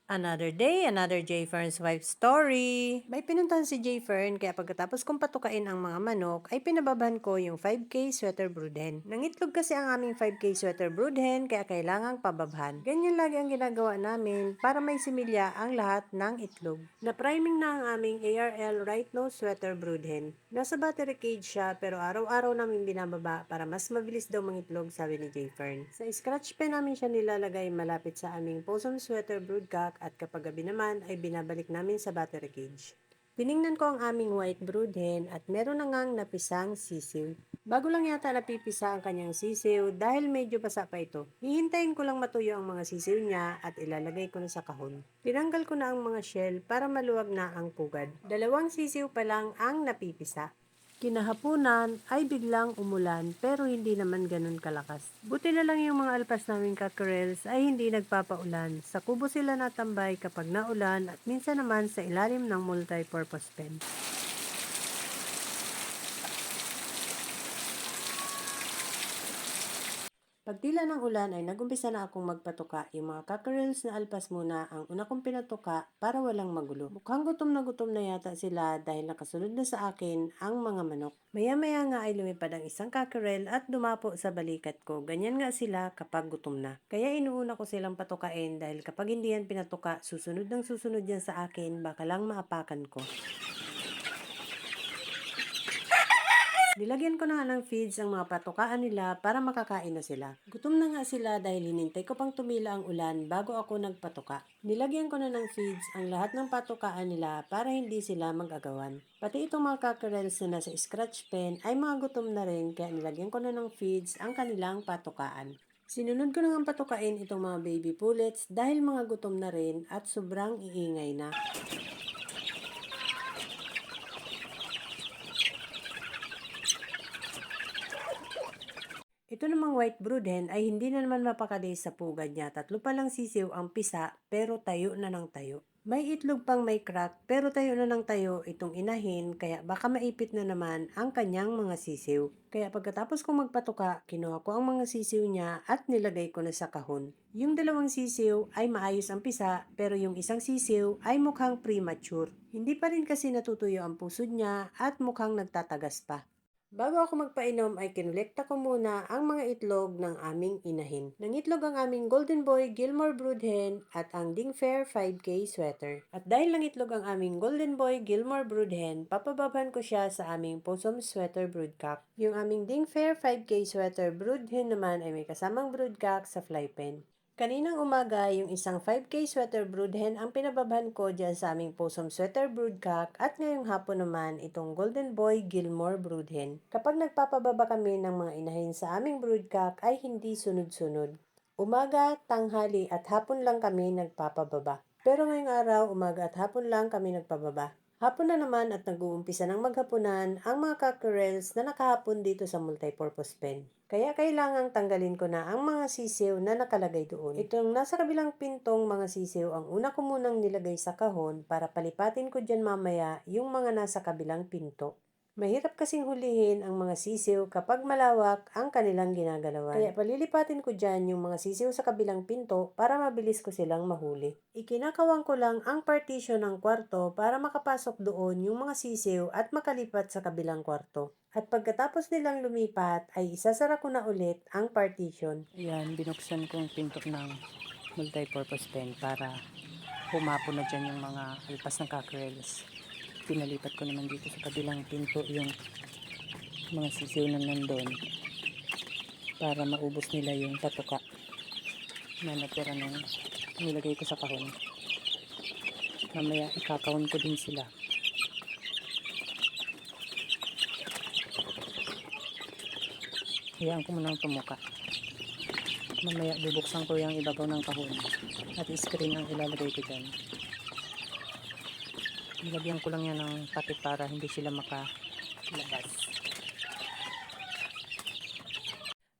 Another day, another J. Fern's wife story. May pinuntahan si J. Fern kaya pagkatapos kong patukain ang mga manok ay pinababan ko yung 5K sweater brood hen. Nangitlog kasi ang aming 5K sweater brood hen kaya kailangang pababhan. Ganyan lagi ang ginagawa namin para may similya ang lahat ng itlog. Na-priming na ang aming ARL right nose sweater brood hen. Nasa battery cage siya pero araw-araw namin binababa para mas mabilis daw mangitlog, sabi ni J. Fern. Sa scratch pen namin siya nilalagay malapit sa aming possum sweater broodcock at kapag gabi naman ay binabalik namin sa battery cage. Tiningnan ko ang aming white brood hen at meron na ngang napisang sisiw. Bago lang yata napipisa ang kanyang sisiw dahil medyo basa pa ito. Hihintayin ko lang matuyo ang mga sisiw niya at ilalagay ko na sa kahon. Tinanggal ko na ang mga shell para maluwag na ang pugad. 2 sisiw pa lang ang napipisa. Kinahapunan ay biglang umulan pero hindi naman ganun kalakas. Buti na lang yung mga alpas naming cockerels ay hindi nagpapaulan. Sa kubo sila natambay kapag naulan at minsan naman sa ilalim ng multi-purpose pen. Pagtila ng ulan ay nagumpisa na akong magpatuka. Yung mga cockerels na alpas muna ang una kong pinatuka para walang magulo. Mukhang gutom na yata sila dahil nakasunod na sa akin ang mga manok. Maya-maya nga ay lumipad ang isang cockerel at dumapo sa balikat ko. Ganyan nga sila kapag gutom na. Kaya inuuna ko silang patukain dahil kapag hindi yan pinatuka, susunod yan sa akin, baka lang maapakan ko. Nilagyan ko na nga ng feeds ang mga patukaan nila para makakain na sila. Gutom na nga sila dahil hinintay ko pang tumila ang ulan bago ako nagpatuka. Nilagyan ko na ng feeds ang lahat ng patukaan nila para hindi sila mag-agawan. Pati itong mga cockerels na nasa scratch pen ay mga gutom na rin kaya nilagyan ko na ng feeds ang kanilang patukaan. Sinunod ko na nga patukain itong mga baby pullets dahil mga gutom na rin at sobrang iingay na. Ito namang white brood hen ay hindi na naman mapakali sa pugad niya. 3 pa lang sisiw ang pisa pero tayo na ng tayo. May itlog pang may crack pero tayo na ng tayo itong inahin kaya baka maipit na naman ang kanyang mga sisiw. Kaya pagkatapos kong magpatuka, kinuha ko ang mga sisiw niya at nilagay ko na sa kahon. Yung 2 sisiw ay maayos ang pisa pero yung isang sisiw ay mukhang premature. Hindi pa rin kasi natutuyo ang pusod niya at mukhang nagtatagas pa. Bago ako magpainom ay kinolekta ko muna ang mga itlog ng aming inahin. Nangitlog ang aming Golden Boy Gilmore Brood Hen at ang Dingfair 5K sweater. At dahil nangitlog ang aming Golden Boy Gilmore Brood Hen, papababan ko siya sa aming Possum Sweater Broodcock. Yung aming Dingfair 5K sweater Brood Hen naman ay may kasamang broodcock sa fly pen. Kaninang umaga, yung isang 5K sweater brood hen ang pinababhan ko dyan sa aming Possum sweater broodcock at ngayong hapon naman itong Golden Boy Gilmore brood hen. Kapag nagpapababa kami ng mga inahin sa aming broodcock ay hindi sunod-sunod. Umaga, tanghali at hapon lang kami nagpapababa. Pero ngayong araw, umaga at hapon lang kami nagpababa. Hapon na naman at nag-uumpisa ng maghapunan ang mga cockerels na nakahapon dito sa multipurpose pen. Kaya kailangang tanggalin ko na ang mga sisiw na nakalagay doon. Itong nasa kabilang pintong mga sisiw ang una ko munang nilagay sa kahon para palipatin ko dyan mamaya yung mga nasa kabilang pinto. Mahirap kasing hulihin ang mga sisiw kapag malawak ang kanilang ginagalawan. Kaya palilipatin ko dyan yung mga sisiw sa kabilang pinto para mabilis ko silang mahuli. Ikinakawang ko lang ang partition ng kwarto para makapasok doon yung mga sisiw at makalipat sa kabilang kwarto. At pagkatapos nilang lumipat ay isasara ko na ulit ang partition. Ayan, binuksan ko yung pinto ng multipurpose pen para humapon na dyan yung mga alpas ng cockerels. Pinalipat ko naman dito sa kabilang pinto yung mga sisiw na nandun para maubos nila yung patuka na natira nung nilagay ko sa kahon. Mamaya ikakawon ko din sila. Hayaan ko munang tumuka. Mamaya bubuksan ko yung ibabaw ng kahon at screen ang ilalagay ko dyan. Nilagyan ko lang yan ng pati para hindi sila makalabas.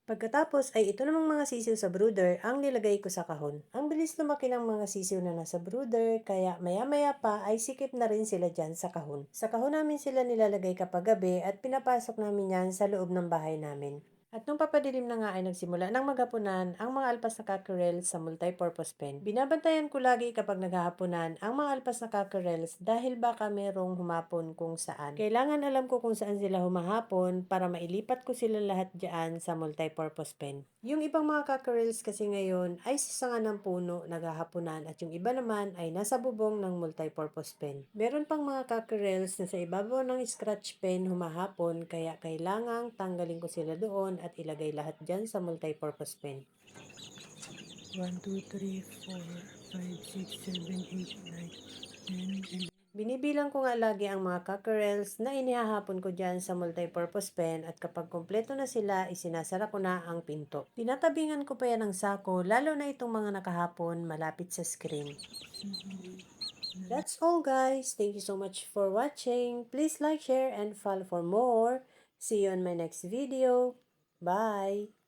Pagkatapos ay ito namang mga sisiw sa brooder ang nilagay ko sa kahon. Ang bilis lumaki ng mga sisiw na nasa brooder kaya maya-maya pa ay sikip na rin sila dyan sa kahon. Sa kahon namin sila nilalagay kapag gabi at pinapasok namin yan sa loob ng bahay namin. At nung papadilim na nga ay nagsimula ng maghapunan ang mga alpas na cockerels sa multipurpose pen. Binabantayan ko lagi kapag naghahapunan ang mga alpas na cockerels dahil baka merong humapon kung saan. Kailangan alam ko kung saan sila humahapon para mailipat ko sila lahat dyan sa multipurpose pen. Yung ibang mga cockerels kasi ngayon ay sa sanga ng puno naghahapunan at yung iba naman ay nasa bubong ng multipurpose pen. Meron pang mga cockerels na sa ibabaw ng scratch pen humahapon kaya kailangang tanggalin ko sila doon at ilagay lahat dyan sa multipurpose pen. 1, 2, 3, 4, 5, 6, 7, 8, 9, 10, 11. Binibilang ko nga lagi ang mga cockerels na inihahapon ko dyan sa multipurpose pen at kapag kompleto na sila, isinasara ko na ang pinto. Tinatabingan ko pa yan ng sako, lalo na itong mga nakahapon malapit sa screen. That's all guys. Thank you so much for watching. Please like, share, and follow for more. See you on my next video. Bye!